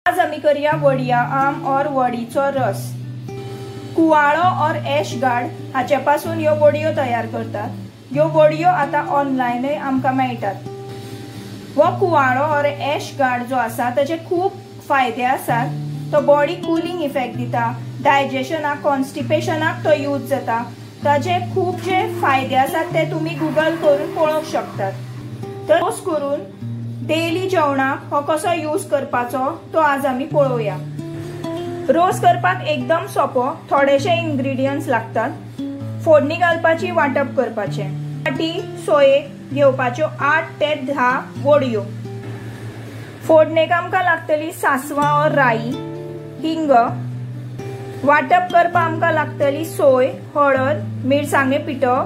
आज आमी करूया वडिया आम और वडीचो रस। कुवाळो और एश गार्ड हाचे पासून ह्यो वडयो तयार करतात। ह्यो वडयो आता ऑनलायनय आमकां मेळटात। वो कुवाळो और एश गार्ड जो आसा ताचे खूप फायदे आसात। तो बॉडी कूलिंग इफेक्ट दिता, डायजेशनाक कॉन्स्टिपेशनाक तो यूज जाता। ताचे खूप जे फायदे आसात ते तुम्ही गुगल करून पळोवंक शकतात। तर रोज करून डेली जेवणाक हो कसो यूज करपाचो तो आज आमी पळोवया। रोस करपाक एकदम सोपो, थोडेशे इंग्रेडियंट्स लागतात। फोडणी घालपाची, वाटप करपाचे। वाटी सोयेक घेवपाच्यो 8 ते 10 वडयो। फोडणेक आमकां लागतली सासवां और राई, हिंग। वाटप करपाक आमकां लागतली सोय, हळद, मिरसांगे पिठो,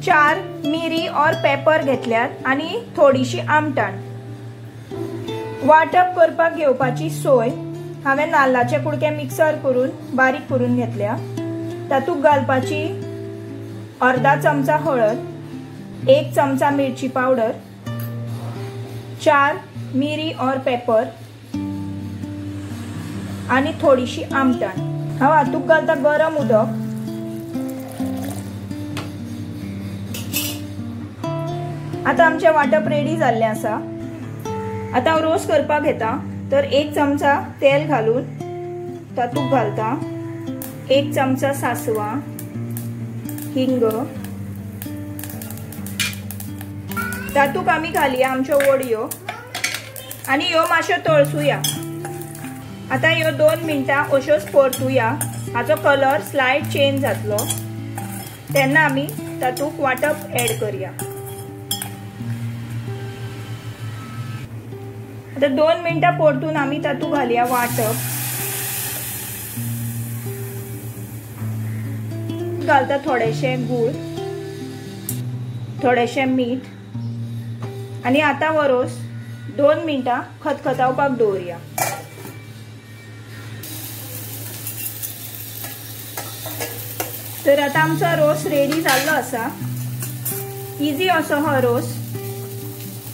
4 मिरी और पेपर घेतल्यात आणि थोडीशी आमटाण। वाटप करपाक घेवपाची सोय हांवें नाल्लाचे कुडके मिक्सर करून बारीक करून घेतल्या। तातूंत घालपाची अर्धा चमचा हळद, 1 चमचा मिरची पावडर, 4 मिरी और पेपर आणि थोडीशी आमटाण। हांव हातूंत घालता गरम उदक। आता आमचे वाटप रेडी जाल्ले आसा। आता हांव रोस करपाक घेता। तर 1 चमचा तेल घालून तातूंत घालता 1 चमचा सासवां, हिंग। तातूंत आमी घालया आमच्यो वडयो आणि ह्यो मातश्यो तळसुया। आता ह्यो 2 मिनटां अश्योच परतुया। हाचो कलर स्लायड चेंज जातलो तेन्ना आमी तातूंत वाटप ऍड करया। आता 2 मिनटां परतून आमी तातूंत घालया वाटप। घालता थोडेशे गूळ, थोडेशे मीठ आणि आता हो रोस 2 मिनटां खतखतावपाक दवरया। तर आता आमचो रोस रेडी जाल्लो आसा। इजी असो हो रोस,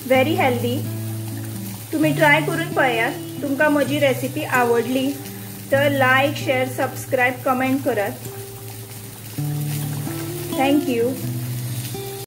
व्हेरी हेल्दी। तुम्ही ट्राय करून पळयात। तुमकां म्हजी रेसिपी आवडली तर लाईक, शेअर, सबस्क्राईब, कमेंट करात। Thank you.